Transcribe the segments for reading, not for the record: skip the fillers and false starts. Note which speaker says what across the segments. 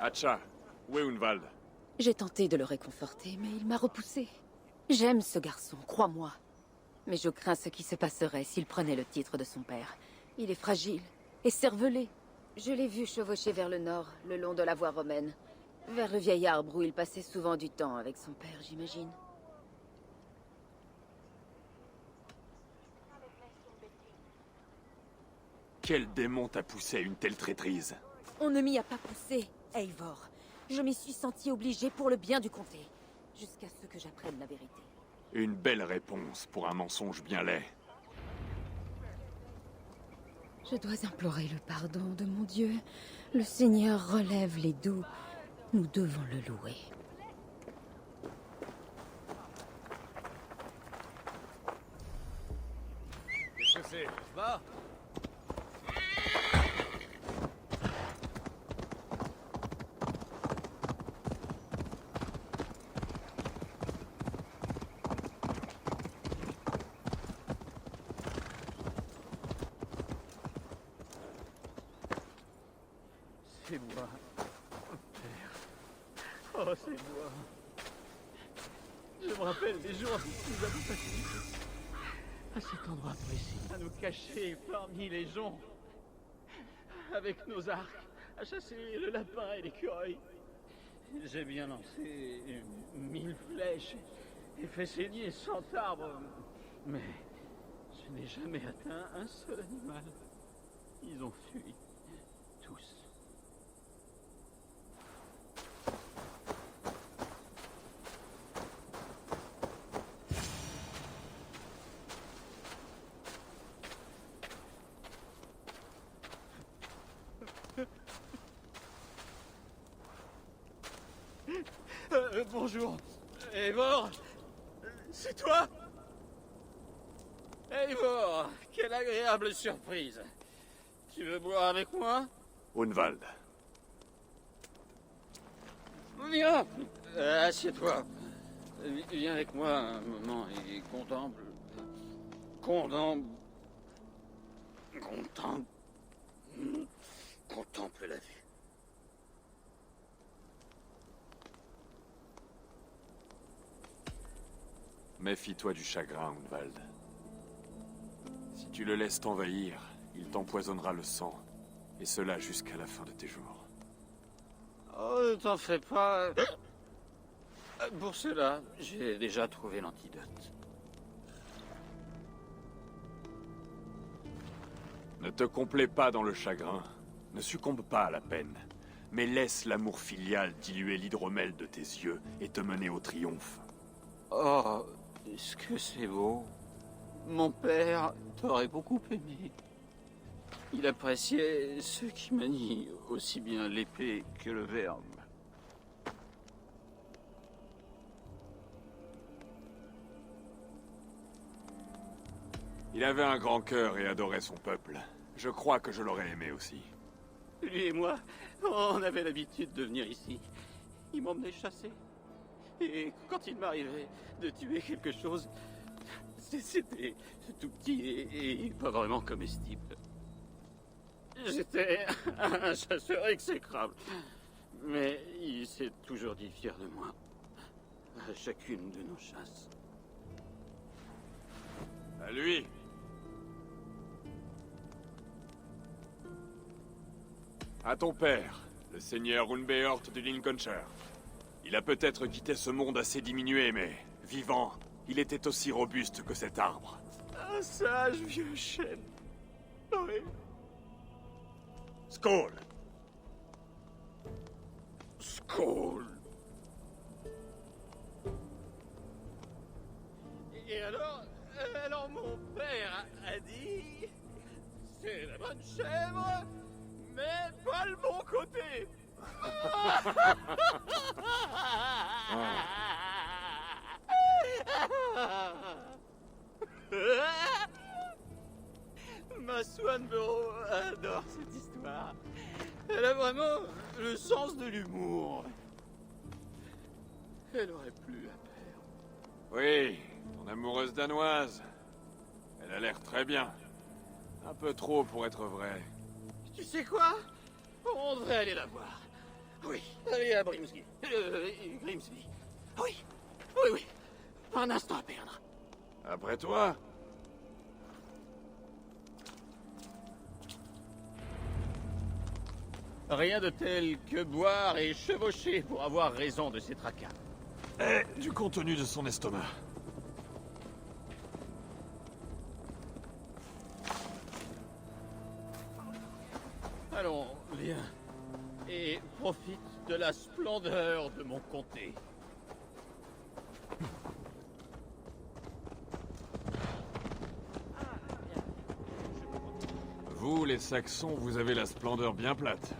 Speaker 1: Hatcha, où est Unvald?
Speaker 2: J'ai tenté de le réconforter, mais il m'a repoussé. J'aime ce garçon, crois-moi. Mais je crains ce qui se passerait s'il prenait le titre de son père. Il est fragile et cervelé. Je l'ai vu chevaucher vers le nord, le long de la voie romaine. Vers le vieil arbre où il passait souvent du temps avec son père, j'imagine.
Speaker 1: Quel démon t'a poussé à une telle traîtrise?
Speaker 2: On ne m'y a pas poussé, Eivor. Je m'y suis sentie obligée pour le bien du comté. Jusqu'à ce que j'apprenne la vérité.
Speaker 1: Une belle réponse pour un mensonge bien laid.
Speaker 2: Je dois implorer le pardon de mon Dieu. Le Seigneur relève les doux. Nous devons le louer.
Speaker 3: Qu'est-ce que c'est? Va! C'est moi, père. Oh, c'est moi. Je me rappelle des jours où nous avons passé à cet endroit précis, à nous cacher parmi les joncs, avec nos arcs, à chasser le lapin et l'écureuil. J'ai bien lancé 1000 flèches et fait saigner 100 arbres, mais je n'ai jamais atteint un seul animal. Ils ont fui, tous. Bonjour, Eivor. C'est toi? Eivor, quelle agréable surprise. Tu veux boire avec moi?
Speaker 1: Unvald.
Speaker 3: Viens, assieds-toi. Viens avec moi un moment et contemple... Contemple la vue.
Speaker 1: Méfie-toi du chagrin, Unvald. Si tu le laisses t'envahir, il t'empoisonnera le sang. Et cela jusqu'à la fin de tes jours.
Speaker 3: Oh, ne t'en fais pas. Pour cela, j'ai déjà trouvé l'antidote.
Speaker 1: Ne te complais pas dans le chagrin. Ne succombe pas à la peine. Mais laisse l'amour filial diluer l'hydromel de tes yeux et te mener au triomphe.
Speaker 3: Oh, est-ce que c'est beau? Mon père t'aurait beaucoup aimé. Il appréciait ceux qui manient aussi bien l'épée que le verbe.
Speaker 1: Il avait un grand cœur et adorait son peuple. Je crois que je l'aurais aimé aussi.
Speaker 3: Lui et moi, on avait l'habitude de venir ici. Il m'emmenait chasser. Et quand il m'arrivait de tuer quelque chose, c'était tout petit et pas vraiment comestible. J'étais un chasseur exécrable. Mais il s'est toujours dit fier de moi. À chacune de nos chasses.
Speaker 1: À lui! À ton père, le seigneur Unbeort du Lincolnshire. Il a peut-être quitté ce monde assez diminué, mais, vivant, il était aussi robuste que cet arbre.
Speaker 3: Un sage vieux chêne. Oui.
Speaker 1: Skål!
Speaker 3: Skål. Et alors mon père a dit... C'est la bonne chèvre, mais pas le bon côté. Ma Swanborough adore cette histoire. Elle a vraiment le sens de l'humour. Elle aurait plu à père.
Speaker 1: Oui, ton amoureuse danoise. Elle a l'air très bien. Un peu trop pour être vrai.
Speaker 3: Tu sais quoi? On devrait aller la voir. Oui, allez à Grimsby. Grimsby. Oui, oui. Pas un instant à perdre.
Speaker 1: Après toi?
Speaker 3: Rien de tel que boire et chevaucher pour avoir raison de ces tracas.
Speaker 1: Et du contenu de son estomac.
Speaker 3: Allons, viens. Et profite de la splendeur de mon comté.
Speaker 1: Vous, les Saxons, vous avez la splendeur bien plate.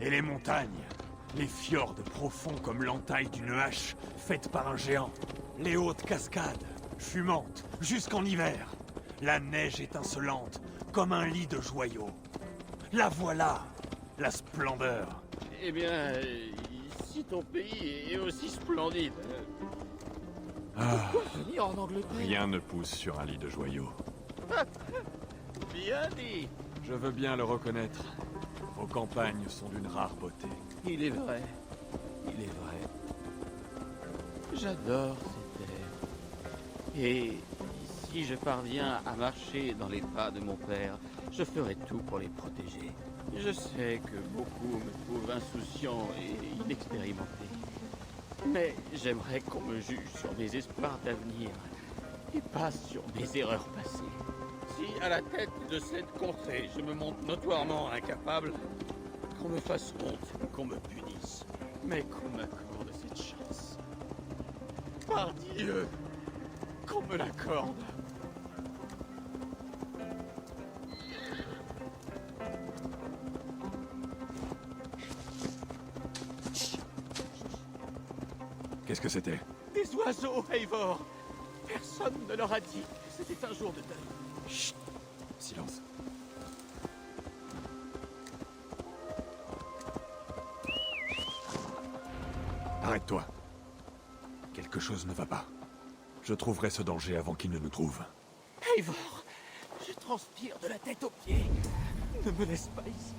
Speaker 1: Et les montagnes, les fjords profonds comme l'entaille d'une hache faite par un géant. Les hautes cascades, fumantes, jusqu'en hiver. La neige étincelante, comme un lit de joyaux. La voilà, la splendeur.
Speaker 3: Eh bien, si ton pays est aussi splendide, pourquoi venir en Angleterre?
Speaker 1: Rien ne pousse sur un lit de joyaux.
Speaker 3: Bien dit.
Speaker 1: Je veux bien le reconnaître. Vos campagnes sont d'une rare beauté.
Speaker 3: Il est vrai. Il est vrai. J'adore ces terres. Et si je parviens à marcher dans les pas de mon père, je ferai tout pour les protéger. Je sais que beaucoup me trouvent insouciant et inexpérimenté. Mais j'aimerais qu'on me juge sur mes espoirs d'avenir et pas sur mes erreurs passées. Si à la tête de cette contrée, je me montre notoirement incapable, qu'on me fasse honte, qu'on me punisse, mais qu'on m'accorde cette chance. Par Dieu, qu'on me l'accorde.
Speaker 1: Qu'est-ce que c'était?
Speaker 3: Des oiseaux, Eivor. Personne ne leur a dit que c'était un jour de deuil.
Speaker 1: Chut! Silence. Arrête-toi. Quelque chose ne va pas. Je trouverai ce danger avant qu'il ne nous trouve.
Speaker 3: Eivor, je transpire de la tête aux pieds. Ne me laisse pas ici.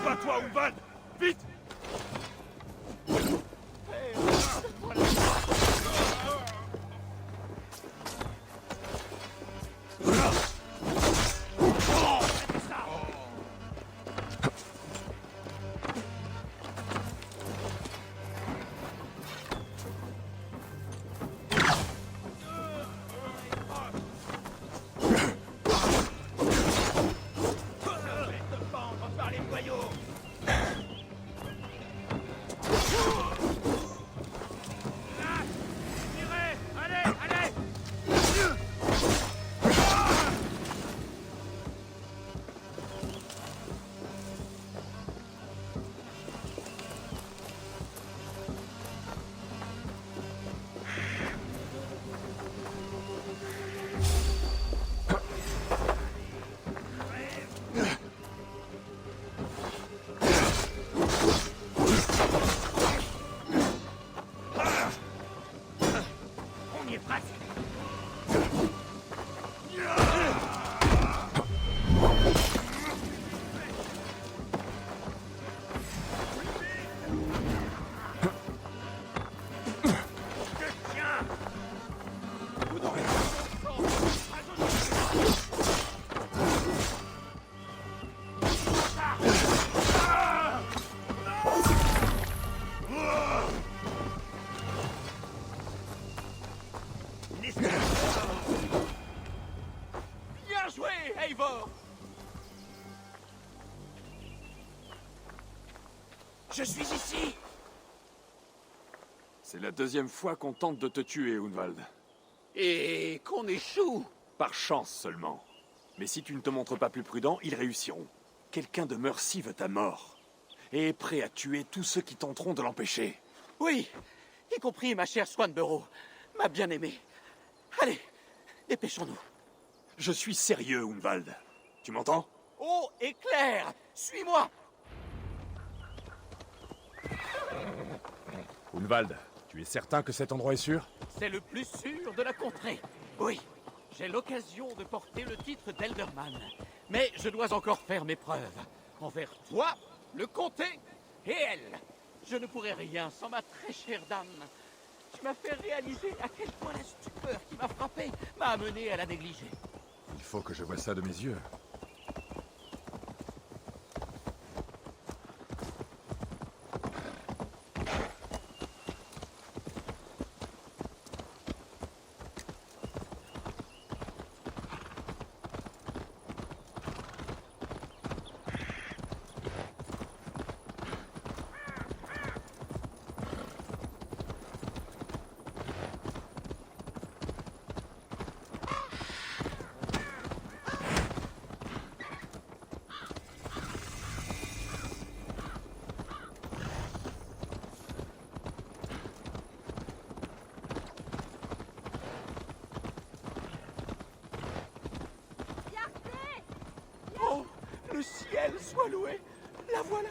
Speaker 1: Va-toi, Unvad! Vite!
Speaker 3: Bien joué, Eivor! Je suis ici!
Speaker 1: C'est la deuxième fois qu'on tente de te tuer, Unvald.
Speaker 3: Et qu'on échoue!
Speaker 1: Par chance seulement. Mais si tu ne te montres pas plus prudent, ils réussiront. Quelqu'un de Mercy veut ta mort. Et est prêt à tuer tous ceux qui tenteront de l'empêcher.
Speaker 3: Oui, y compris ma chère Swanborough, ma bien-aimée. Allez, dépêchons-nous.
Speaker 1: Je suis sérieux, Unvald. Tu m'entends?
Speaker 3: Haut et clair, suis-moi!
Speaker 1: Unvald, Tu es certain que cet endroit est sûr?
Speaker 3: C'est le plus sûr de la contrée. Oui, j'ai l'occasion de porter le titre d'Elderman. Mais je dois encore faire mes preuves. Envers toi, le comté et elle. Je ne pourrais rien sans ma très chère dame. Tu m'as fait réaliser à quel point la stupeur qui m'a frappé m'a amené à la négliger.
Speaker 1: Il faut que je voie ça de mes yeux.
Speaker 3: Oh, le ciel soit loué. La voilà.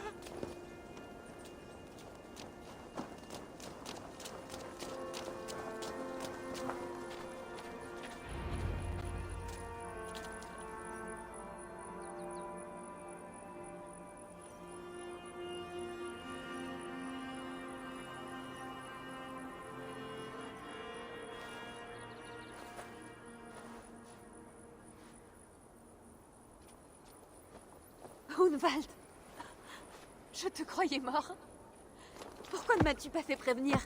Speaker 2: Hunwald, je te croyais mort. Pourquoi ne m'as-tu pas fait prévenir?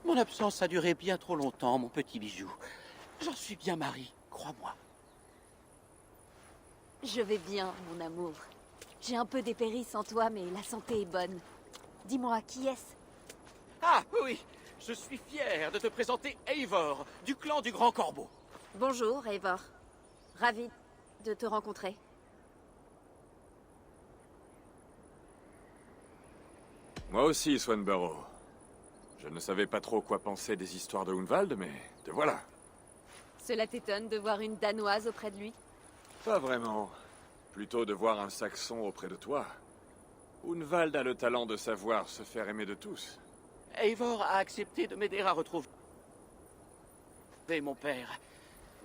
Speaker 3: Mon absence a duré bien trop longtemps, mon petit bijou. J'en suis bien Marie, crois-moi.
Speaker 2: Je vais bien, mon amour. J'ai un peu dépéri sans toi, mais la santé est bonne. Dis-moi, qui est-ce?
Speaker 3: Ah, oui, je suis fier de te présenter Eivor, du clan du Grand Corbeau.
Speaker 2: Bonjour, Eivor. Ravi de te rencontrer.
Speaker 1: Moi aussi, Swanborough. Je ne savais pas trop quoi penser des histoires de Hunwald, mais te voilà.
Speaker 2: Cela t'étonne de voir une Danoise auprès de lui?
Speaker 1: Pas vraiment. Plutôt de voir un Saxon auprès de toi. Hunwald a le talent de savoir se faire aimer de tous.
Speaker 3: Eivor a accepté de m'aider à retrouver mon père.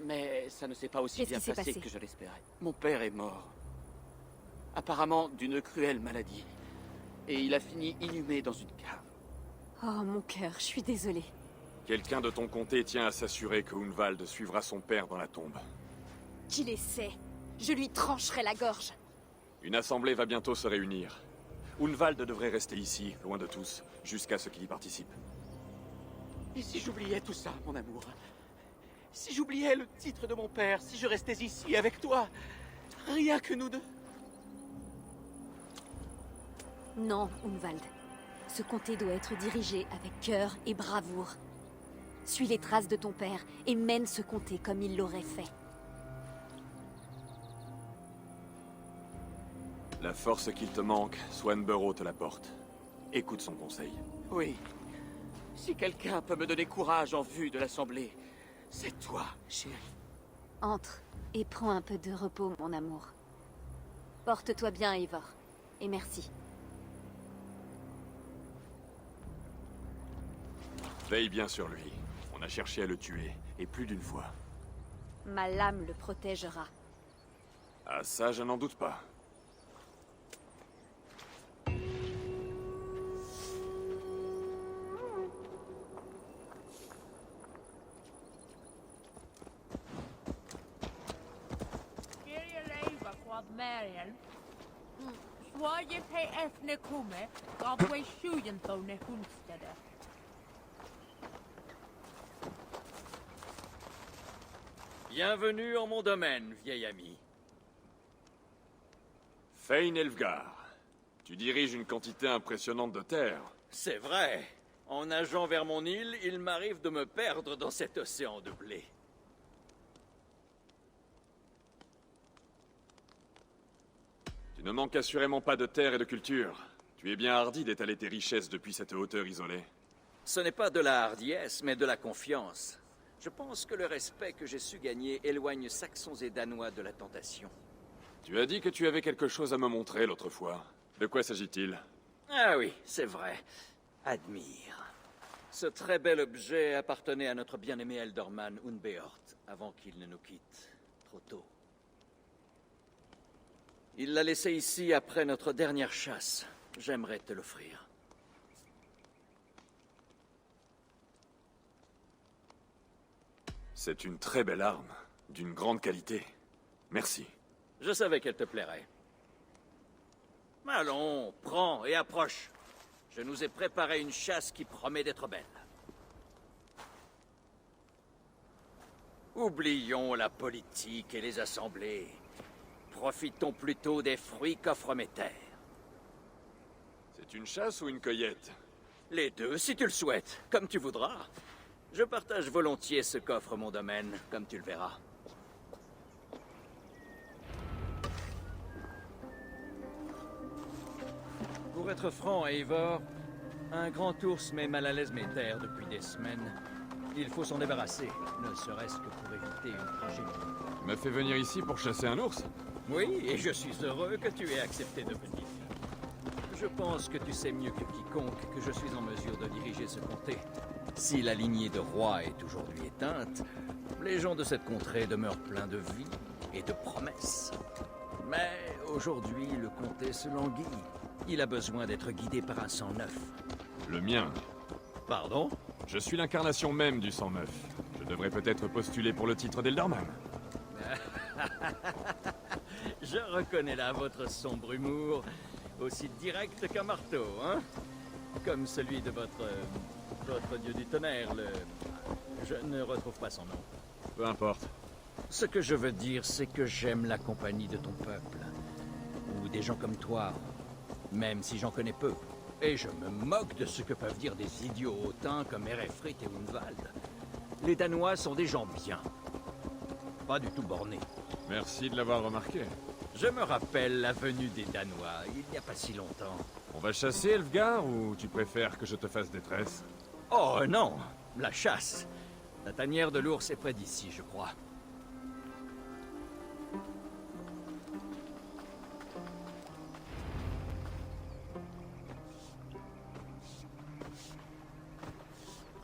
Speaker 3: Mais ça ne s'est pas aussi bien passé que je l'espérais. Mon père est mort. Apparemment d'une cruelle maladie. Et il a fini inhumé dans une cave.
Speaker 2: Oh, mon cœur, je suis désolée.
Speaker 1: Quelqu'un de ton comté tient à s'assurer que Hunwald suivra son père dans la tombe.
Speaker 2: Qu'il essaie. Je lui trancherai la gorge.
Speaker 1: Une assemblée va bientôt se réunir. Hunwald devrait rester ici, loin de tous, jusqu'à ce qu'il y participe.
Speaker 3: Et si j'oubliais tout ça, mon amour? Si j'oubliais le titre de mon père, si je restais ici avec toi? Rien que nous deux?
Speaker 2: Non, Hunwald. Ce comté doit être dirigé avec cœur et bravoure. Suis les traces de ton père et mène ce comté comme il l'aurait fait.
Speaker 1: La force qu'il te manque, Swanborough te l'apporte. Écoute son conseil.
Speaker 3: Oui. Si quelqu'un peut me donner courage en vue de l'Assemblée, c'est toi, chérie.
Speaker 2: Entre et prends un peu de repos, mon amour. Porte-toi bien, Eivor. Et merci.
Speaker 1: Veille bien sur lui. On a cherché à le tuer, et plus d'une fois.
Speaker 2: Ma lame le protégera.
Speaker 1: Ah ça, je n'en doute pas.
Speaker 3: Bienvenue en mon domaine, vieil ami.
Speaker 1: Fain Elfgar. Tu diriges une quantité impressionnante de terre.
Speaker 4: C'est vrai. En nageant vers mon île, il m'arrive de me perdre dans cet océan de blé.
Speaker 1: Tu ne manques assurément pas de terre et de culture. Tu es bien hardi d'étaler tes richesses depuis cette hauteur isolée.
Speaker 4: Ce n'est pas de la hardiesse, mais de la confiance. Je pense que le respect que j'ai su gagner éloigne Saxons et Danois de la tentation.
Speaker 1: Tu as dit que tu avais quelque chose à me montrer l'autre fois. De quoi s'agit-il?
Speaker 4: Ah oui, c'est vrai. Admire. Ce très bel objet appartenait à notre bien-aimé Eldorman Unbeort, avant qu'il ne nous quitte, trop tôt. Il l'a laissé ici après notre dernière chasse. J'aimerais te l'offrir.
Speaker 1: C'est une très belle arme, d'une grande qualité. Merci.
Speaker 4: Je savais qu'elle te plairait. Allons, prends et approche. Je nous ai préparé une chasse qui promet d'être belle. Oublions la politique et les assemblées. Profitons plutôt des fruits qu'offrent mes terres.
Speaker 1: C'est une chasse ou une cueillette?
Speaker 4: Les deux, si tu le souhaites, comme tu voudras. Je partage volontiers ce qu'offre mon domaine, comme tu le verras. Pour être franc, Eivor, un grand ours met mal à l'aise mes terres depuis des semaines. Il faut s'en débarrasser, ne serait-ce que pour éviter une tragédie.
Speaker 1: Tu m'as fait venir ici pour chasser un ours?
Speaker 4: Oui, et je suis heureux que tu aies accepté de venir. Je pense que tu sais mieux que quiconque que je suis en mesure de diriger ce comté. Si la lignée de rois est aujourd'hui éteinte, les gens de cette contrée demeurent pleins de vie et de promesses. Mais aujourd'hui, le comté se languit. Il a besoin d'être guidé par un sang neuf.
Speaker 1: Le mien.
Speaker 4: Pardon?
Speaker 1: Je suis l'incarnation même du sang neuf. Je devrais peut-être postuler pour le titre d'Eldorman.
Speaker 4: Je reconnais là votre sombre humour, aussi direct qu'un marteau, hein? Comme celui de votre dieu du tonnerre, Je ne retrouve pas son nom.
Speaker 1: Peu importe.
Speaker 4: Ce que je veux dire, c'est que j'aime la compagnie de ton peuple. Ou des gens comme toi, même si j'en connais peu. Et je me moque de ce que peuvent dire des idiots hautains comme Erefrit et Unwald. Les Danois sont des gens bien. Pas du tout bornés.
Speaker 1: Merci de l'avoir remarqué.
Speaker 4: Je me rappelle la venue des Danois, il n'y a pas si longtemps.
Speaker 1: On va chasser, Elfgar, ou tu préfères que je te fasse détresse?
Speaker 4: Oh non, la chasse. La tanière de l'ours est près d'ici, je crois.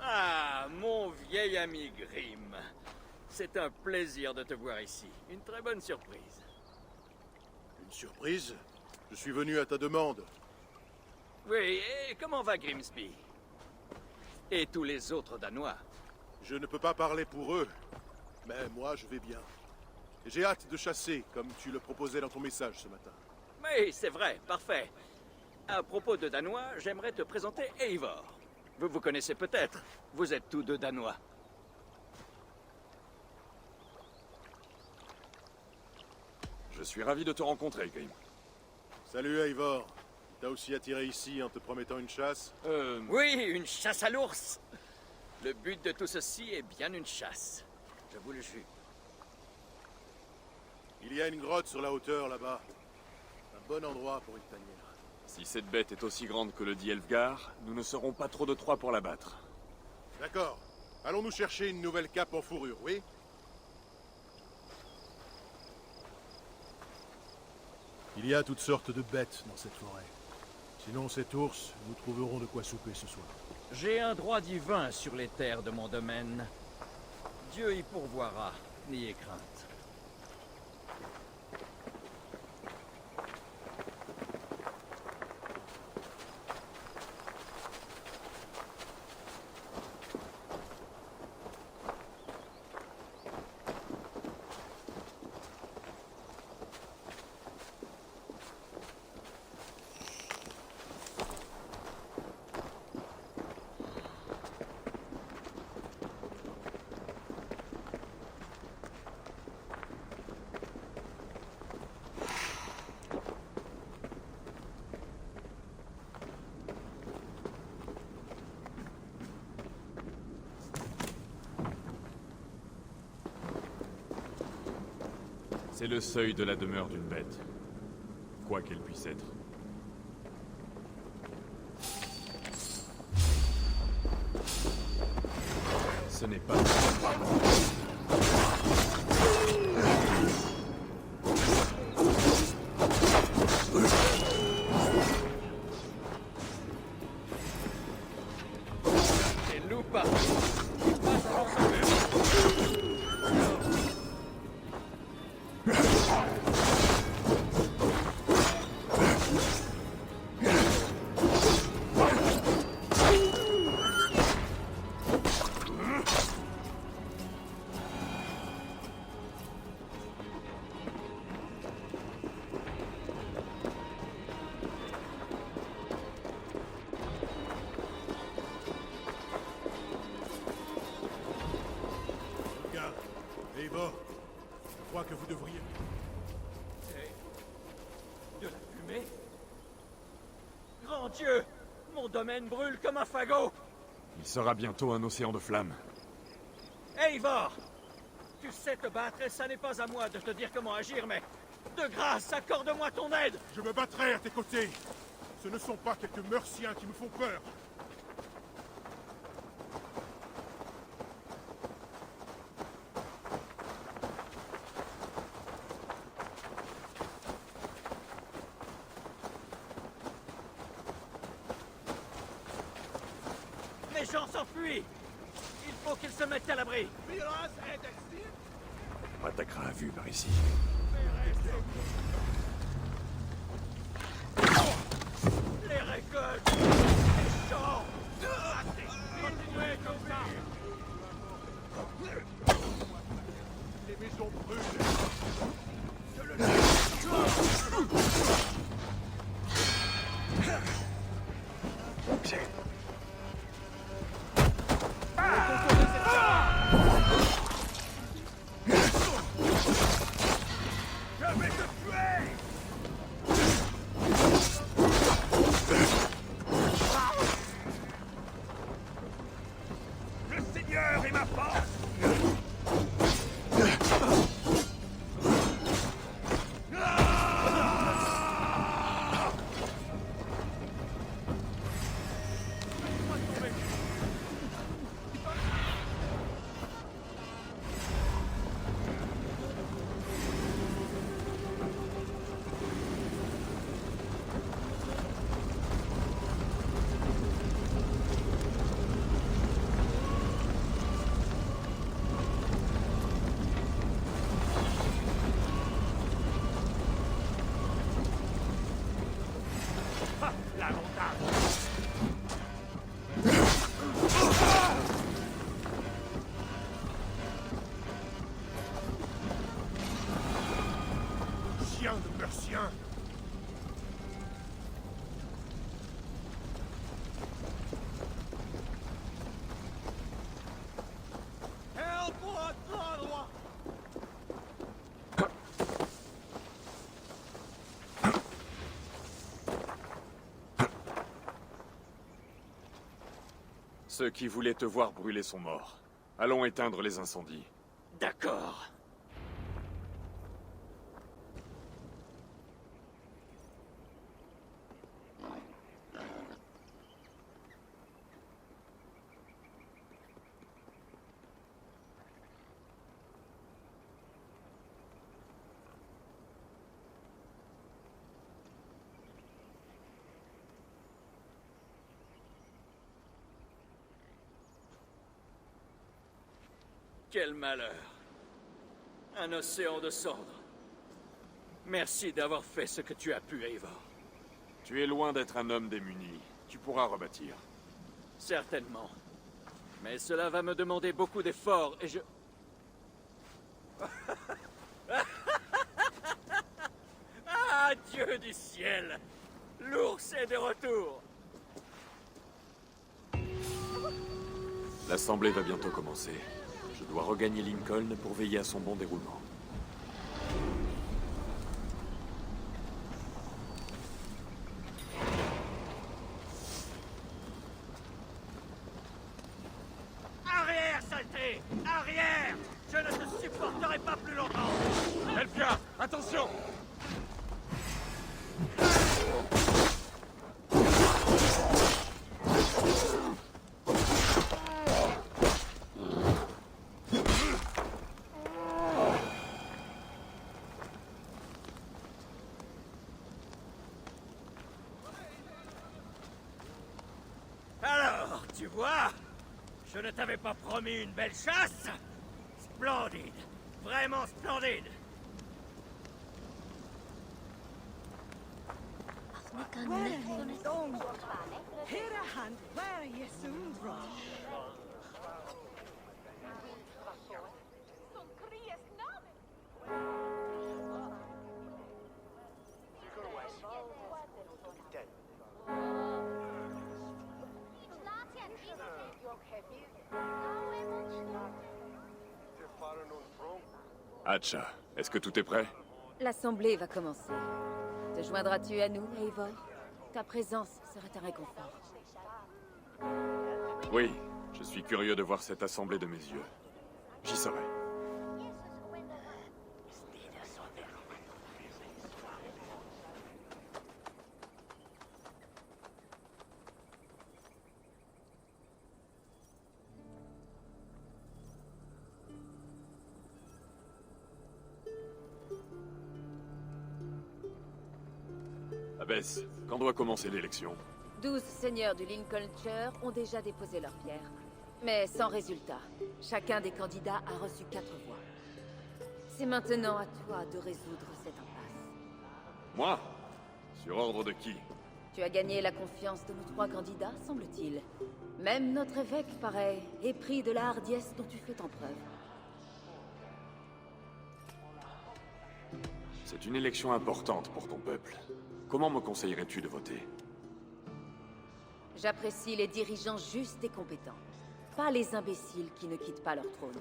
Speaker 4: Ah, mon vieil ami Grimm. C'est un plaisir de te voir ici. Une très bonne surprise.
Speaker 5: Une surprise? Je suis venu à ta demande.
Speaker 4: Oui, et comment va Grimsby? Et tous les autres Danois?
Speaker 5: Je ne peux pas parler pour eux, mais moi je vais bien. Et j'ai hâte de chasser, comme tu le proposais dans ton message ce matin.
Speaker 4: Oui, c'est vrai, parfait. À propos de Danois, j'aimerais te présenter Eivor. Vous vous connaissez peut-être. Vous êtes tous deux Danois.
Speaker 1: Je suis ravi de te rencontrer, Grim.
Speaker 5: Salut Eivor. T'as aussi attiré ici en te promettant une chasse?
Speaker 4: Oui, une chasse à l'ours. Le but de tout ceci est bien une chasse. Je vous le jure.
Speaker 5: Il y a une grotte sur la hauteur là-bas. Un bon endroit pour une tanière.
Speaker 1: Si cette bête est aussi grande que le dit Elfgar, nous ne serons pas trop de trois pour la battre.
Speaker 5: D'accord. Allons-nous chercher une nouvelle cape en fourrure, oui? Il y a toutes sortes de bêtes dans cette forêt. Sinon cet ours, nous trouverons de quoi souper ce soir.
Speaker 4: J'ai un droit divin sur les terres de mon domaine. Dieu y pourvoira, n'ayez crainte.
Speaker 1: C'est le seuil de la demeure d'une bête. Quoi qu'elle puisse être. Ce n'est pas...
Speaker 4: pas. Passe à l'ensemble.
Speaker 5: Regarde, Eivor, je crois que vous devriez...
Speaker 4: De la fumée? Grand Dieu! Mon domaine brûle comme un fagot!
Speaker 1: Il sera bientôt un océan de flammes.
Speaker 4: Eivor! Tu sais te battre et ça n'est pas à moi de te dire comment agir, mais... De grâce, accorde-moi ton aide!
Speaker 5: Je me battrai à tes côtés. Ce ne sont pas quelques Merciens qui me font peur.
Speaker 4: Les gens s'enfuient! Il faut qu'ils se mettent à l'abri!
Speaker 1: On attaquera à vue par ici.
Speaker 4: Les récoltes! Les champs! Continuez comme ça!
Speaker 5: Les maisons brûlent.
Speaker 1: Le Seigneur est ma force! La montagne!
Speaker 5: Chien de Mercien.
Speaker 1: Ceux qui voulaient te voir brûler sont morts. Allons éteindre les incendies.
Speaker 4: D'accord. Quel malheur. Un océan de cendres. Merci d'avoir fait ce que tu as pu, Eivor.
Speaker 1: Tu es loin d'être un homme démuni. Tu pourras rebâtir.
Speaker 4: Certainement. Mais cela va me demander beaucoup d'efforts et je... Ah, Dieu du ciel! L'ours est de retour!
Speaker 1: L'assemblée va bientôt commencer. Je dois regagner Lincoln pour veiller à son bon déroulement.
Speaker 4: Arrière, saleté! Arrière! Je ne te supporterai pas plus longtemps!
Speaker 1: Elfia, attention!
Speaker 4: Alors, tu vois,
Speaker 3: Je ne t'avais pas promis une belle chasse? Splendide. Vraiment splendide.
Speaker 1: Hatcha, est-ce que tout est prêt?
Speaker 2: L'assemblée va commencer. Te joindras-tu à nous, Eivor? Ta présence serait un réconfort.
Speaker 1: Oui, je suis curieux de voir cette assemblée de mes yeux. J'y serai. Abbess, quand doit commencer l'élection?
Speaker 2: 12 seigneurs du Lincolnshire ont déjà déposé leurs pierres. Mais sans résultat. Chacun des candidats a reçu 4 voix. C'est maintenant à toi de résoudre cette impasse.
Speaker 1: Moi? Sur ordre de qui?
Speaker 2: Tu as gagné la confiance de nos 3 candidats, semble-t-il. Même notre évêque paraît épris de la hardiesse dont tu fais tant preuve.
Speaker 1: C'est une élection importante pour ton peuple. Comment me conseillerais-tu de voter?
Speaker 2: J'apprécie les dirigeants justes et compétents. Pas les imbéciles qui ne quittent pas leur trône.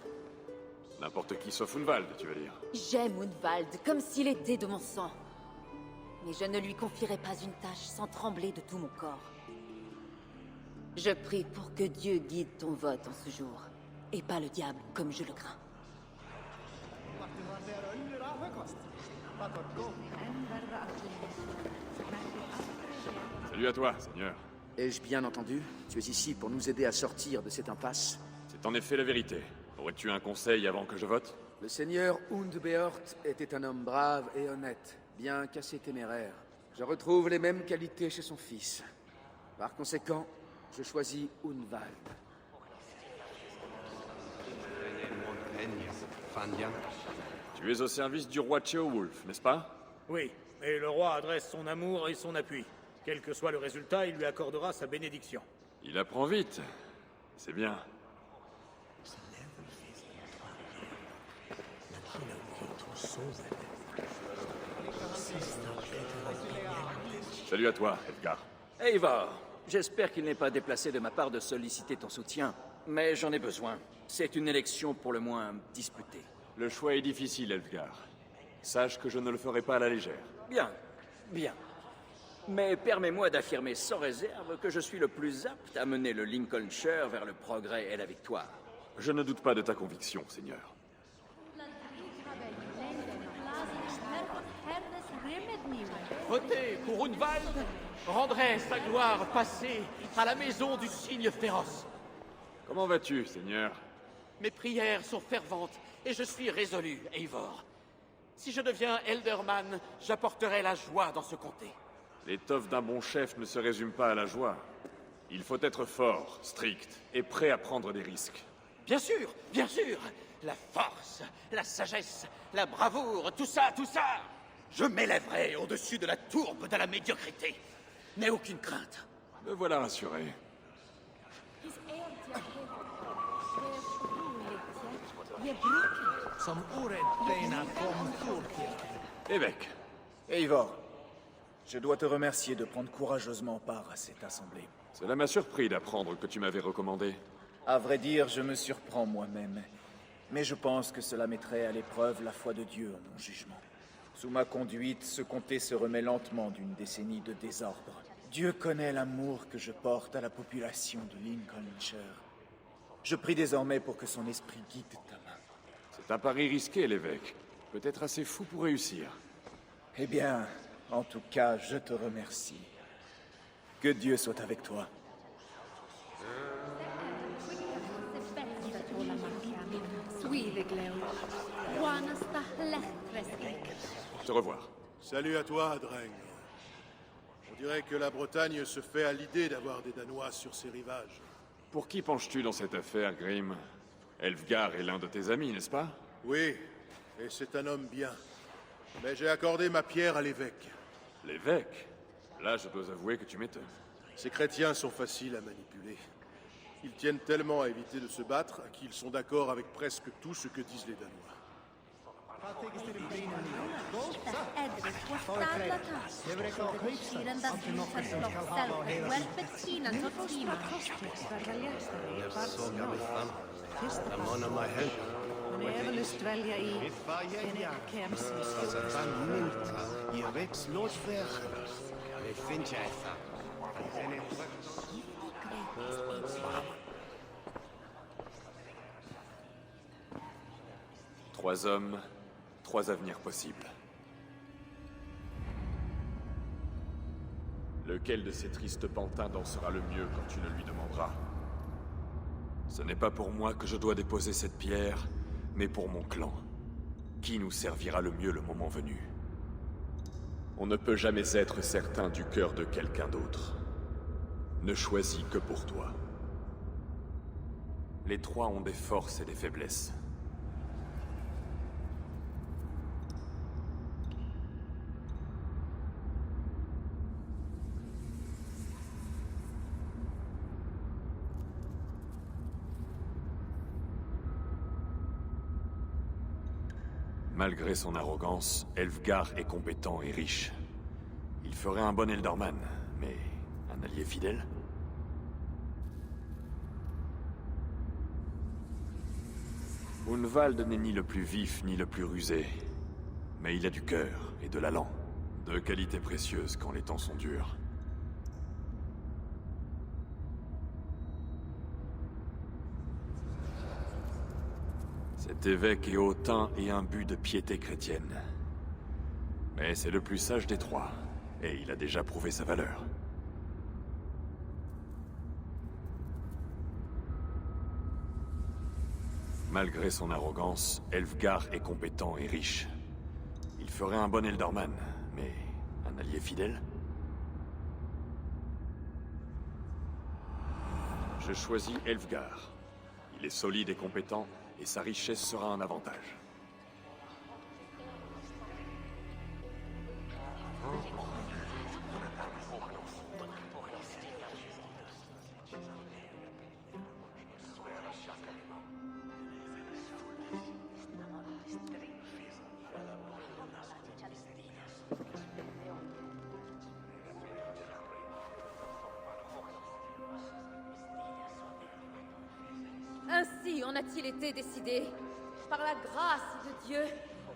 Speaker 1: N'importe qui sauf Unvald, tu veux dire?
Speaker 2: J'aime Unvald comme s'il était de mon sang. Mais je ne lui confierai pas une tâche sans trembler de tout mon corps. Je prie pour que Dieu guide ton vote en ce jour. Et pas le diable comme je le crains.
Speaker 1: Salut à toi, Seigneur.
Speaker 6: Ai-je bien entendu? Tu es ici pour nous aider à sortir de cette impasse?
Speaker 1: C'est en effet la vérité. Aurais-tu un conseil avant que je vote?
Speaker 6: Le seigneur Undbeort était un homme brave et honnête, bien qu'assez téméraire. Je retrouve les mêmes qualités chez son fils. Par conséquent, je choisis Unvald.
Speaker 1: Tu es au service du roi Ceolwulf, n'est-ce pas?
Speaker 3: Oui, et le roi adresse son amour et son appui. Quel que soit le résultat, il lui accordera sa bénédiction.
Speaker 1: Il apprend vite. C'est bien. Salut à toi, Edgar.
Speaker 4: Eivor, j'espère qu'il n'est pas déplacé de ma part de solliciter ton soutien. Mais j'en ai besoin. C'est une élection pour le moins disputée.
Speaker 1: Le choix est difficile, Edgar. Sache que je ne le ferai pas à la légère.
Speaker 4: Bien, bien. Mais permets-moi d'affirmer sans réserve que je suis le plus apte à mener le Lincolnshire vers le progrès et la victoire.
Speaker 1: Je ne doute pas de ta conviction, Seigneur.
Speaker 3: Voter pour Unvald rendrait sa gloire passée à la maison du cygne féroce.
Speaker 1: Comment vas-tu, Seigneur?
Speaker 3: Mes prières sont ferventes et je suis résolu, Eivor. Si je deviens Elderman, j'apporterai la joie dans ce comté.
Speaker 1: L'étoffe d'un bon chef ne se résume pas à la joie. Il faut être fort, strict et prêt à prendre des risques.
Speaker 3: Bien sûr, bien sûr. La force, la sagesse, la bravoure, tout ça, tout ça. Je m'élèverai au-dessus de la tourbe de la médiocrité. N'aie aucune crainte.
Speaker 1: Me voilà rassuré. Évêque.
Speaker 7: Eivor, je dois te remercier de prendre courageusement part à cette assemblée.
Speaker 1: Cela m'a surpris d'apprendre que tu m'avais recommandé.
Speaker 7: À vrai dire, je me surprends moi-même. Mais je pense que cela mettrait à l'épreuve la foi de Dieu en mon jugement. Sous ma conduite, ce comté se remet lentement d'une décennie de désordre. Dieu connaît l'amour que je porte à la population de Lincolnshire. Je prie désormais pour que son esprit guide ta main.
Speaker 1: C'est un pari risqué, l'évêque. Peut-être assez fou pour réussir.
Speaker 7: Eh bien, en tout cas, je te remercie. Que Dieu soit avec toi.
Speaker 1: Te revoir.
Speaker 5: Salut à toi, Dreng. On dirait que la Bretagne se fait à l'idée d'avoir des Danois sur ses rivages.
Speaker 1: Pour qui penches-tu dans cette affaire, Grim? Elfgar est l'un de tes amis, n'est-ce pas?
Speaker 5: Oui, et c'est un homme bien. Mais j'ai accordé ma pierre à l'évêque.
Speaker 1: L'évêque? Là, je dois avouer que tu m'étonnes.
Speaker 5: Ces chrétiens sont faciles à manipuler. Ils tiennent tellement à éviter de se battre qu'ils sont d'accord avec presque tout ce que disent les Danois.
Speaker 1: Trois hommes, trois avenirs possibles. Lequel de ces tristes pantins dansera le mieux quand tu le lui demanderas? Ce n'est pas pour moi que je dois déposer cette pierre, mais pour mon clan. Qui nous servira le mieux le moment venu? On ne peut jamais être certain du cœur de quelqu'un d'autre. Ne choisis que pour toi. Les trois ont des forces et des faiblesses. Malgré son arrogance, Elfgar est compétent et riche. Il ferait un bon Ealdorman, mais un allié fidèle? Hunwald n'est ni le plus vif ni le plus rusé, mais il a du cœur et de l'allant, deux qualités précieuses quand les temps sont durs. Cet évêque est hautain et imbu de piété chrétienne. Mais c'est le plus sage des trois, et il a déjà prouvé sa valeur. Malgré son arrogance, Elfgar est compétent et riche. Il ferait un bon Ealdorman, mais un allié fidèle? Je choisis Elfgar. Il est solide et compétent, et sa richesse sera un avantage.
Speaker 2: Ainsi en a-t-il été décidé. Par la grâce de Dieu,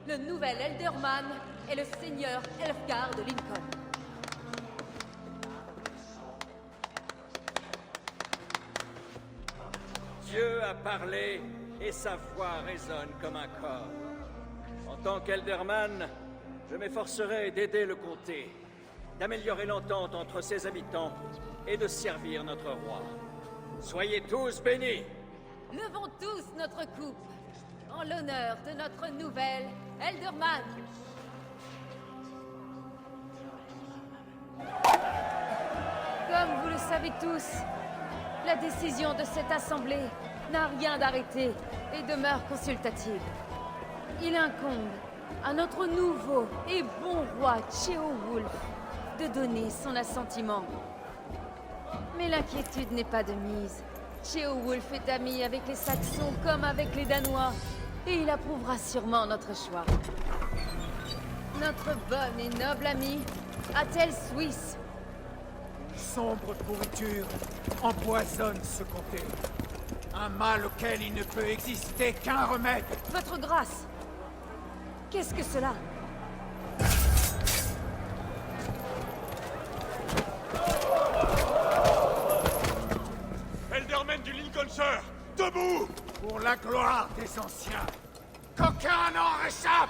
Speaker 2: le nouvel Ealdorman est le seigneur Elfgar de Lincoln.
Speaker 4: Dieu a parlé et sa voix résonne comme un corps. En tant qu'Ealdorman, je m'efforcerai d'aider le comté, d'améliorer l'entente entre ses habitants et de servir notre roi. Soyez tous bénis!
Speaker 2: Levons tous notre coupe en l'honneur de notre nouvel Ealdorman. Comme vous le savez tous, la décision de cette assemblée n'a rien d'arrêté et demeure consultative. Il incombe à notre nouveau et bon roi Ceolwulf de donner son assentiment. Mais l'inquiétude n'est pas de mise. Ceolwulf est ami avec les Saxons comme avec les Danois, et il approuvera sûrement notre choix. Notre bonne et noble amie, Athel Suisse.
Speaker 8: Sombre pourriture empoisonne ce comté. Un mal auquel il ne peut exister qu'un remède.
Speaker 2: Votre grâce. Qu'est-ce que cela?
Speaker 1: Ealdorman du Lincolnshire, debout!
Speaker 8: Pour la gloire des anciens, qu'aucun n'en réchappe!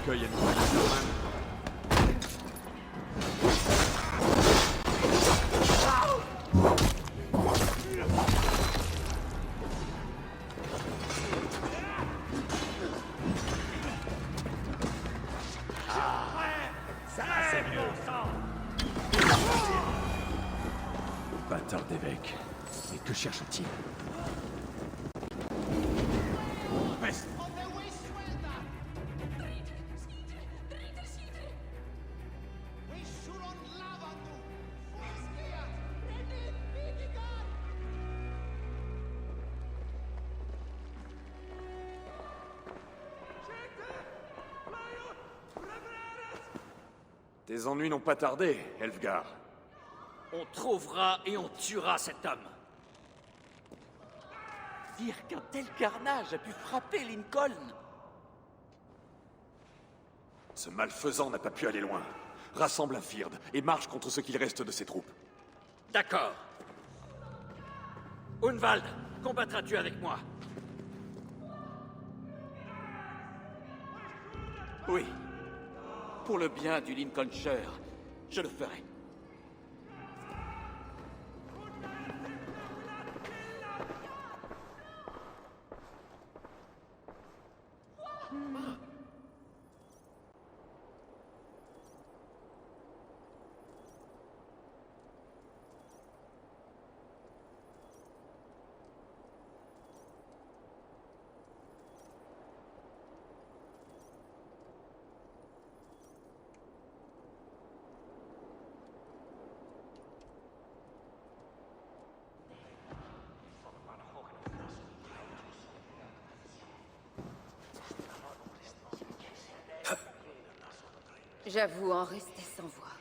Speaker 1: accueil à nouveau Saint-Germain. Bâtard d'évêque. Et que cherche-t-il? Peste! Tes ennuis n'ont pas tardé, Elfgar.
Speaker 4: On trouvera et on tuera cet homme.
Speaker 3: Dire qu'un tel carnage a pu frapper Lincoln.
Speaker 1: Ce malfaisant n'a pas pu aller loin. Rassemble un Fyrd et marche contre ce qu'il reste de ses troupes.
Speaker 4: D'accord. Unvald, combattras-tu avec moi?
Speaker 3: Oui. Pour le bien du Lincolnshire, je le ferai.
Speaker 2: J'avoue en rester sans voix.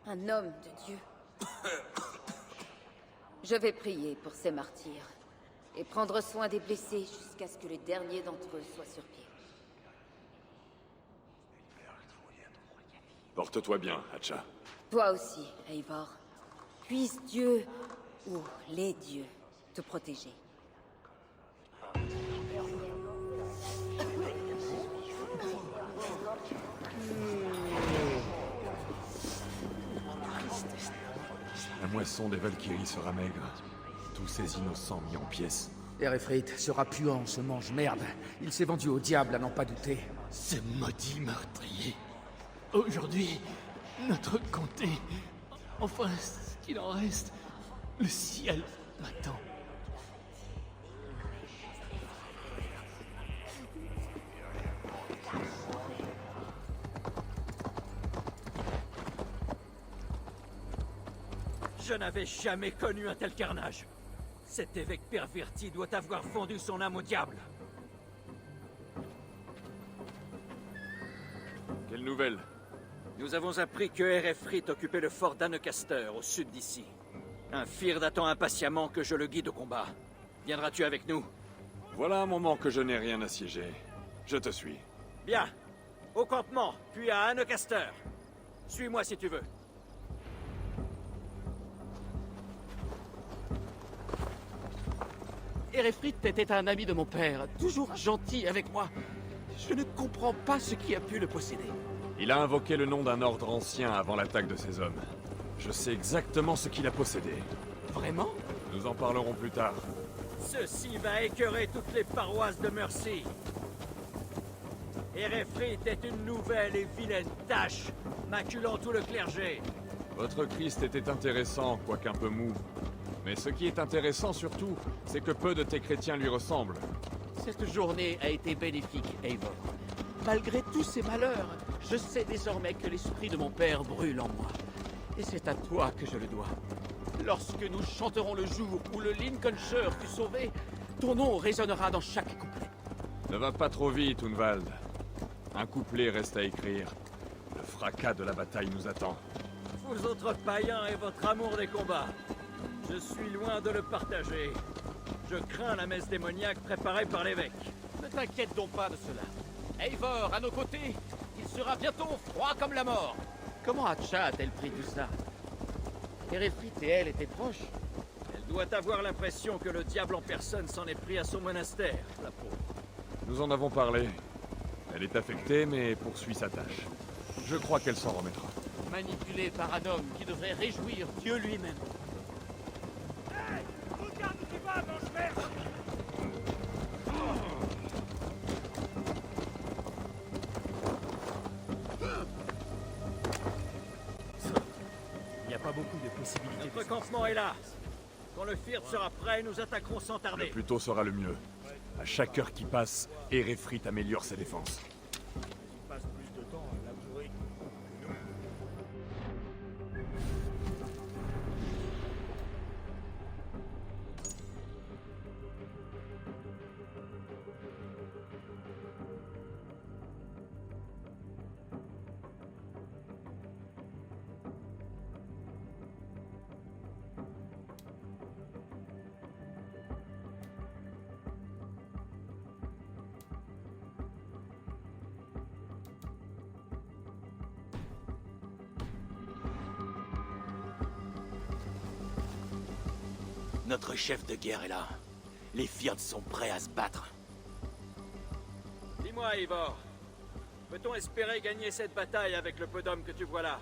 Speaker 2: Un homme de Dieu. Je vais prier pour ces martyrs et prendre soin des blessés jusqu'à ce que les derniers d'entre eux soient sur pied.
Speaker 1: Porte-toi bien, Hatcha.
Speaker 2: Toi aussi, Eivor. Puisse Dieu, ou les dieux, te protéger.
Speaker 1: La moisson des Valkyries sera maigre. Tous ces innocents mis en pièces.
Speaker 6: Erefrit sera puant, ce mange-merde. Il s'est vendu au diable à n'en pas douter.
Speaker 3: Ce maudit meurtrier. Aujourd'hui, notre comté, enfin ce qu'il en reste, le ciel m'attend.
Speaker 4: Je n'avais jamais connu un tel carnage. Cet évêque perverti doit avoir vendu son âme au diable.
Speaker 1: Quelle nouvelle?
Speaker 4: Nous avons appris que Erefrit occupait le fort d'Annecaster, au sud d'ici. Un Fyrd attend impatiemment que je le guide au combat. Viendras-tu avec nous?
Speaker 1: Voilà un moment que je n'ai rien assiégé. Je te suis.
Speaker 4: Bien. Au campement, puis à Annecaster. Suis-moi si tu veux.
Speaker 3: Erefrit était un ami de mon père, toujours gentil avec moi. Je ne comprends pas ce qui a pu le posséder.
Speaker 1: Il a invoqué le nom d'un ordre ancien avant l'attaque de ces hommes. Je sais exactement ce qu'il a possédé.
Speaker 3: Vraiment?
Speaker 1: Nous en parlerons plus tard.
Speaker 4: Ceci va écœurer toutes les paroisses de Mercy. Erefrit est une nouvelle et vilaine tâche, maculant tout le clergé.
Speaker 1: Votre Christ était intéressant, quoique un peu mou. Mais ce qui est intéressant surtout, c'est que peu de tes chrétiens lui ressemblent.
Speaker 3: Cette journée a été bénéfique, Eivor. Malgré tous ces malheurs, je sais désormais que l'esprit de mon père brûle en moi. Et c'est à toi que je le dois. Lorsque nous chanterons le jour où le Lincolnshire fut sauvé, ton nom résonnera dans chaque couplet.
Speaker 1: Ne va pas trop vite, Unvald. Un couplet reste à écrire. Le fracas de la bataille nous attend.
Speaker 4: Vous autres païens et votre amour des combats. Je suis loin de le partager. Je crains la messe démoniaque préparée par l'évêque.
Speaker 3: Ne t'inquiète donc pas de cela. Eivor, à nos côtés, il sera bientôt froid comme la mort. Comment Hatcha a-t-elle pris tout ça? Erefrit et elle étaient proches.
Speaker 4: Elle doit avoir l'impression que le diable en personne s'en est pris à son monastère, la pauvre.
Speaker 1: Nous en avons parlé. Elle est affectée, mais poursuit sa tâche. Je crois qu'elle s'en remettra.
Speaker 3: Manipulé par un homme qui devrait réjouir Dieu lui-même.
Speaker 9: Il n'y a pas beaucoup de possibilités.
Speaker 4: Notre campement est là. Quand le Firth sera prêt, nous attaquerons sans tarder.
Speaker 1: Le plus tôt sera le mieux. À chaque heure qui passe, Erefrit améliore ses défenses.
Speaker 9: Il passe plus de temps à labourer que nous.
Speaker 10: Notre chef de guerre est là. Les Firth sont prêts à se battre.
Speaker 4: Dis-moi, Ivor, peut-on espérer gagner cette bataille avec le peu d'hommes que tu vois là?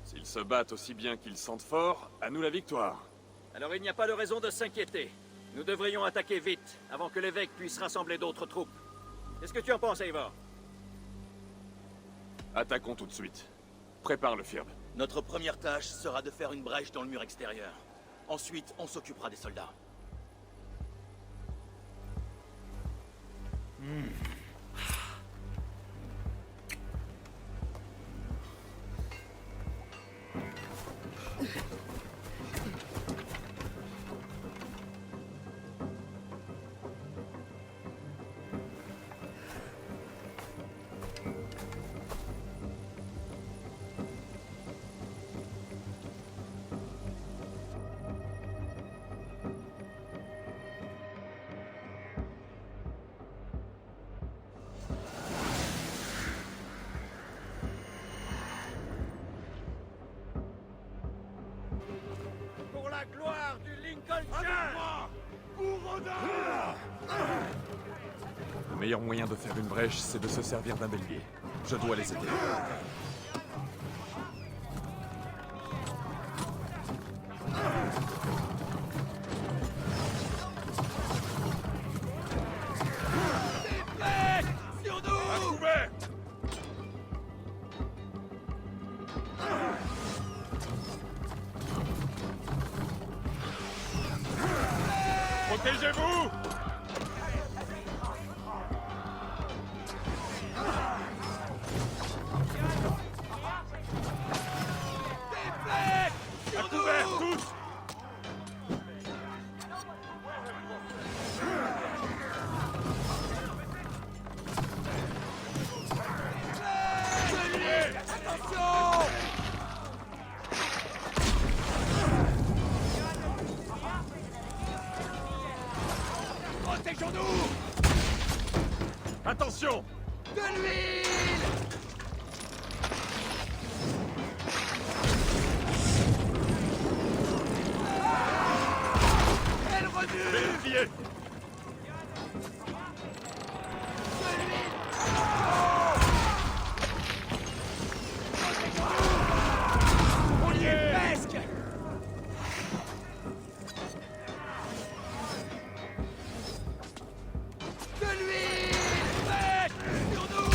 Speaker 1: S'ils se battent aussi bien qu'ils sentent fort, à nous la victoire.
Speaker 4: Alors il n'y a pas de raison de s'inquiéter. Nous devrions attaquer vite, avant que l'évêque puisse rassembler d'autres troupes. Qu'est-ce que tu en penses, Eivor?
Speaker 1: Attaquons tout de suite. Prépare le Firb.
Speaker 10: Notre première tâche sera de faire une brèche dans le mur extérieur. Ensuite, on s'occupera des soldats.
Speaker 4: Pour la gloire du Lincolnshire!
Speaker 1: Le meilleur moyen de faire une brèche, c'est de se servir d'un bélier. Je dois les aider. Protégez-vous! À couvert, tous! Attention!
Speaker 3: De l'huile! Elle remue!
Speaker 1: Vérifiez!
Speaker 3: On y est presque! De l'huile! Sur nous!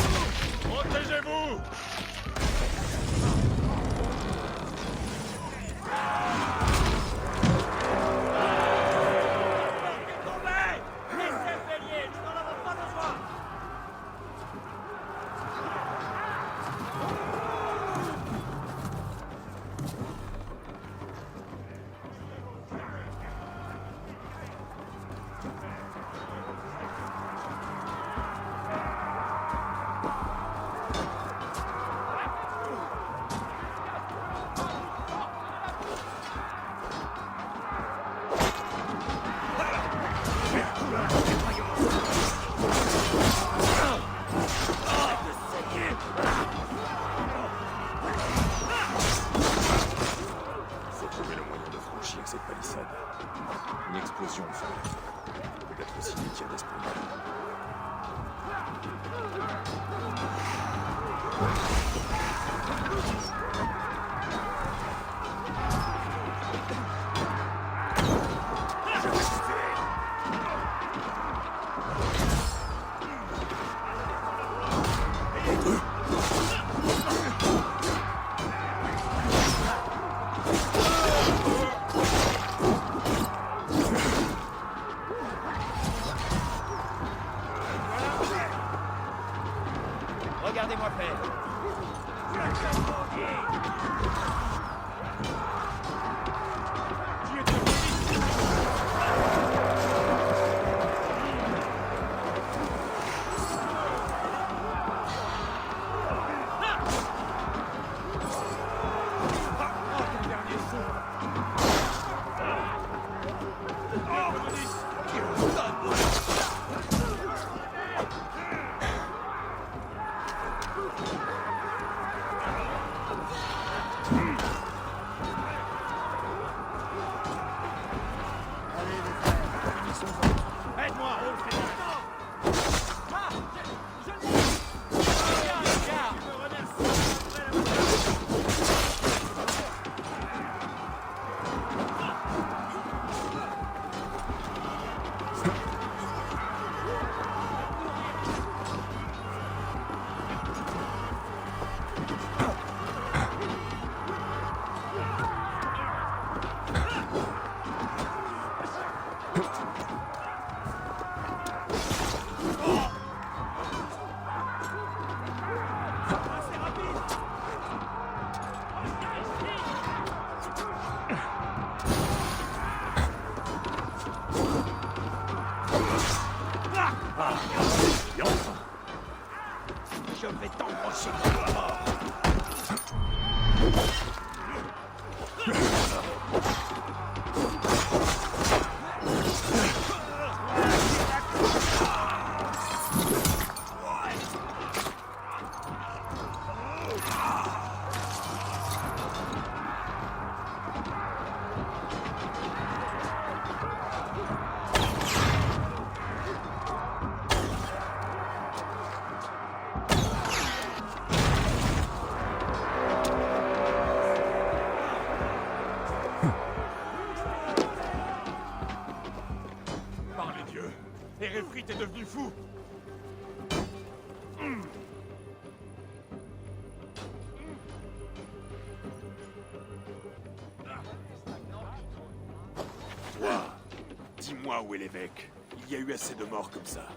Speaker 1: Dites-moi où est l'évêque. Il y a eu assez de morts comme ça.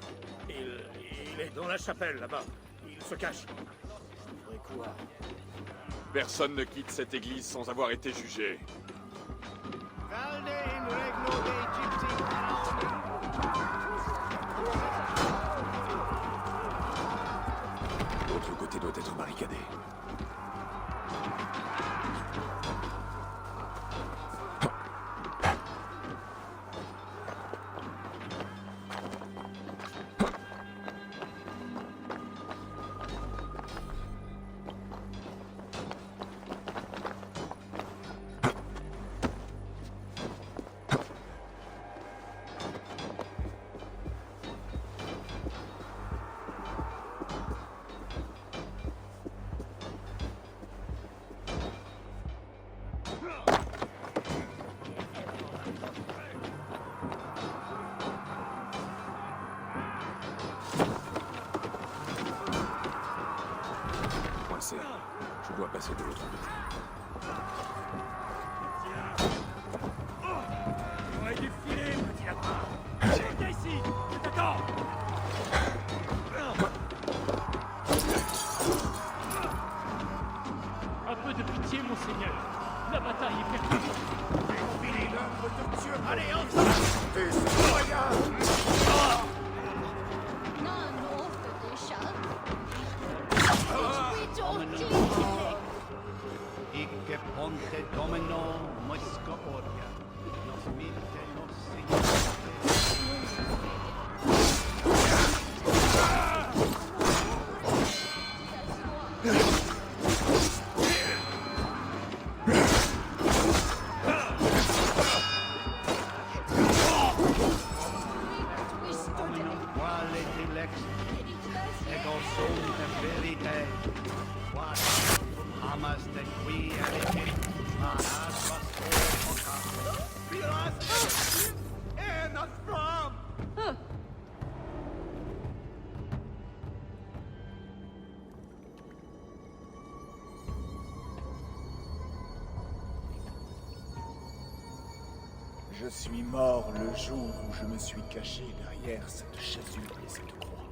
Speaker 9: Il est dans la chapelle, là-bas. Il se cache.
Speaker 3: Je ferai quoi?
Speaker 1: Personne ne quitte cette église sans avoir été jugé. L'autre côté doit être barricadé. Je dois passer de l'autre côté.
Speaker 9: J'aurais dû filer, petit lapin. Viens ici, je t'attends.
Speaker 3: Un peu de pitié, monseigneur. La bataille est perdue.
Speaker 8: Défilez l'œuvre de Dieu. Allez, ensemble. Des citoyens.
Speaker 11: Icke ponte domino mosca oria, nos minte nos quale dilex, ego sum verite, quas amas de qui erite, ma aspas
Speaker 8: And us from.
Speaker 7: Je suis mort le jour où je me suis caché derrière cette chasuble et cette croix.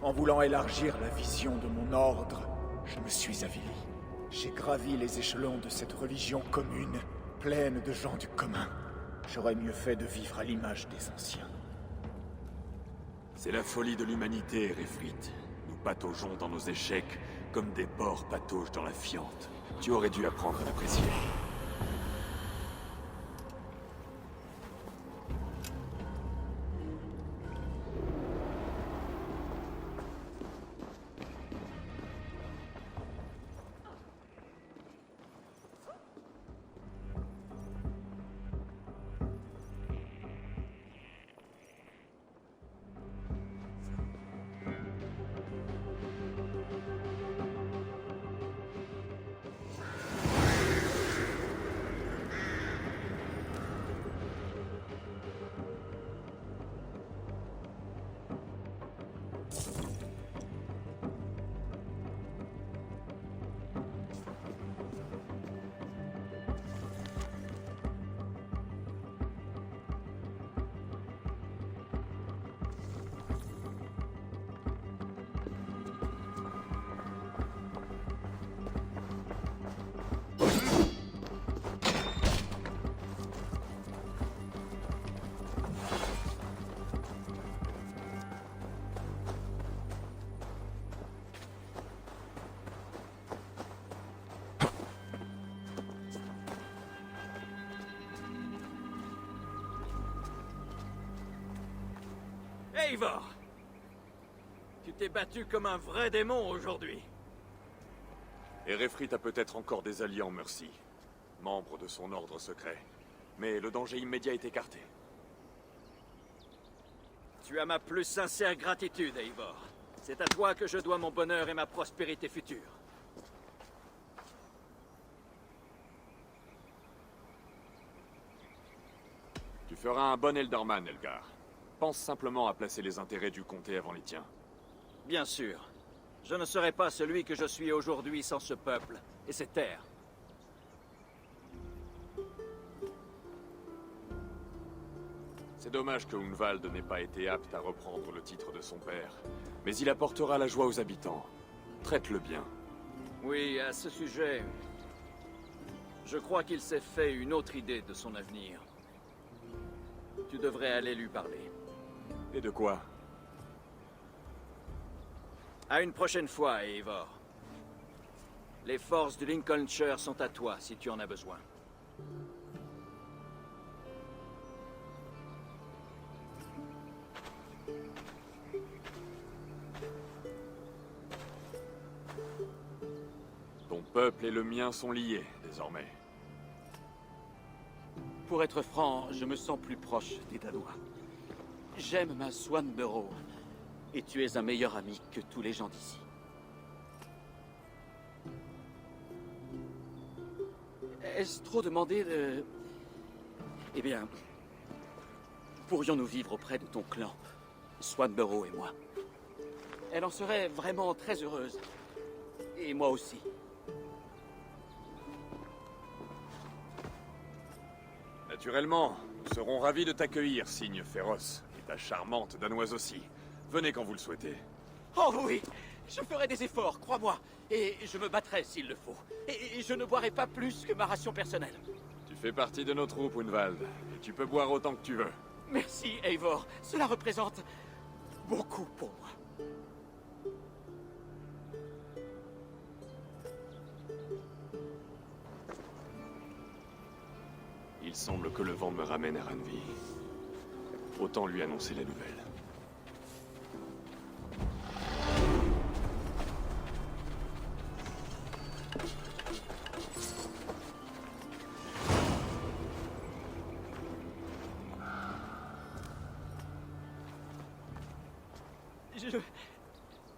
Speaker 7: En voulant élargir la vision de mon ordre, je me suis avili. J'ai gravi les échelons de cette religion commune, pleine de gens du commun. J'aurais mieux fait de vivre à l'image des anciens.
Speaker 1: C'est la folie de l'humanité, Réfrite. Nous pataugeons dans nos échecs comme des porcs pataugent dans la fiente. Tu aurais dû apprendre à l'apprécier.
Speaker 4: Eivor! Tu t'es battu comme un vrai démon aujourd'hui.
Speaker 1: Et Réfrite a peut-être encore des alliés en Mercie, membres de son ordre secret. Mais le danger immédiat est écarté.
Speaker 4: Tu as ma plus sincère gratitude, Eivor. C'est à toi que je dois mon bonheur et ma prospérité future.
Speaker 1: Tu feras un bon Elderman, Elgar. Pense simplement à placer les intérêts du comté avant les tiens.
Speaker 4: Bien sûr. Je ne serais pas celui que je suis aujourd'hui sans ce peuple et ces terres.
Speaker 1: C'est dommage que Hunwald n'ait pas été apte à reprendre le titre de son père. Mais il apportera la joie aux habitants. Traite-le bien.
Speaker 4: Oui, à ce sujet, je crois qu'il s'est fait une autre idée de son avenir. Tu devrais aller lui parler.
Speaker 1: Et de quoi?
Speaker 4: À une prochaine fois, Eivor. Les forces du Lincolnshire sont à toi si tu en as besoin.
Speaker 1: Ton peuple et le mien sont liés, désormais.
Speaker 3: Pour être franc, je me sens plus proche des Danois. J'aime ma Swanborough, et tu es un meilleur ami que tous les gens d'ici. Est-ce trop demandé de... Eh bien, pourrions-nous vivre auprès de ton clan, Swanborough et moi? Elle en serait vraiment très heureuse. Et moi aussi.
Speaker 1: Naturellement, nous serons ravis de t'accueillir, Cygne féroce. Et ta charmante danoise aussi. Venez quand vous le souhaitez.
Speaker 3: Oh oui! Je ferai des efforts, crois-moi. Et je me battrai s'il le faut. Et je ne boirai pas plus que ma ration personnelle.
Speaker 1: Tu fais partie de nos troupes, Hunwald. Et tu peux boire autant que tu veux.
Speaker 3: Merci, Eivor. Cela représente beaucoup pour moi.
Speaker 1: Il semble que le vent me ramène à Randvi. Autant lui annoncer la nouvelle.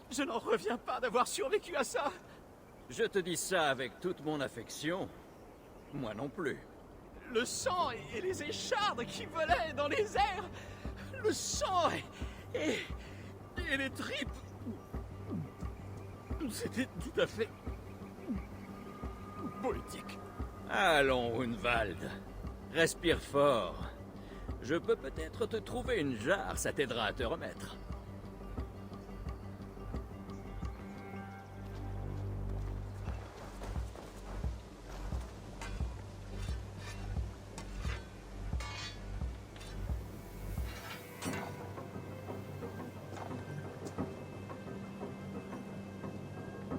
Speaker 3: Je n'en reviens pas d'avoir survécu à ça.
Speaker 4: Je te dis ça avec toute mon affection. Moi non plus.
Speaker 3: Le sang et les échardes qui volaient dans les airs. Le sang et les tripes. C'était tout à fait poétique.
Speaker 4: Allons, Hunwald. Respire fort. Je peux peut-être te trouver une jarre, ça t'aidera à te remettre.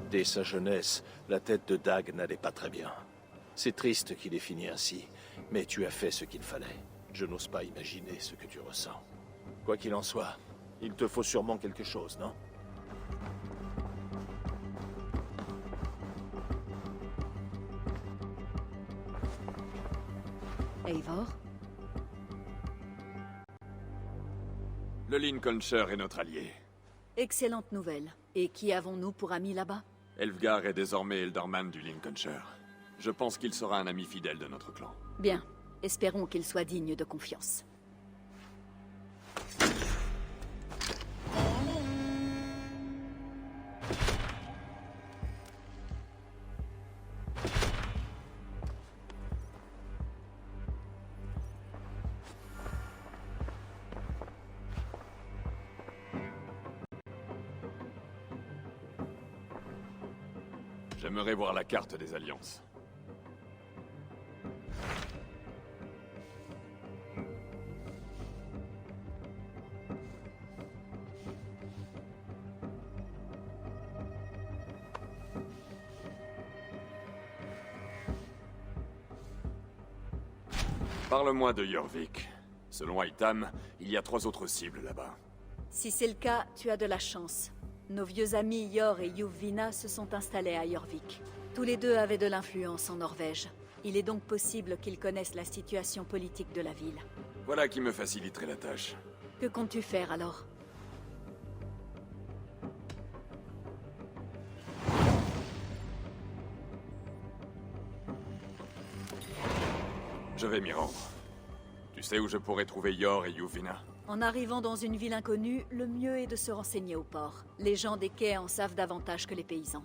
Speaker 12: Dès sa jeunesse, la tête de Dag n'allait pas très bien. C'est triste qu'il ait fini ainsi, mais tu as fait ce qu'il fallait. Je n'ose pas imaginer ce que tu ressens. Quoi qu'il en soit, il te faut sûrement quelque chose, non?
Speaker 2: Eivor?
Speaker 1: Le Lincolnshire est notre allié.
Speaker 2: Excellente nouvelle. Et qui avons-nous pour amis là-bas?
Speaker 1: Elfgar est désormais Elderman du Lincolnshire. Je pense qu'il sera un ami fidèle de notre clan.
Speaker 2: Bien. Espérons qu'il soit digne de confiance.
Speaker 1: J'aimerais voir la carte des alliances. Parle-moi de Jorvik. Selon Aitam, il y a 3 autres cibles là-bas.
Speaker 2: Si c'est le cas, tu as de la chance. Nos vieux amis Yor et Yuvvina se sont installés à Jorvik. Tous les deux avaient de l'influence en Norvège. Il est donc possible qu'ils connaissent la situation politique de la ville.
Speaker 1: Voilà qui me faciliterait la tâche.
Speaker 2: Que comptes-tu faire alors?
Speaker 1: Je vais m'y rendre. Tu sais où je pourrais trouver Yor et Yuvvina?
Speaker 2: En arrivant dans une ville inconnue, le mieux est de se renseigner au port. Les gens des quais en savent davantage que les paysans.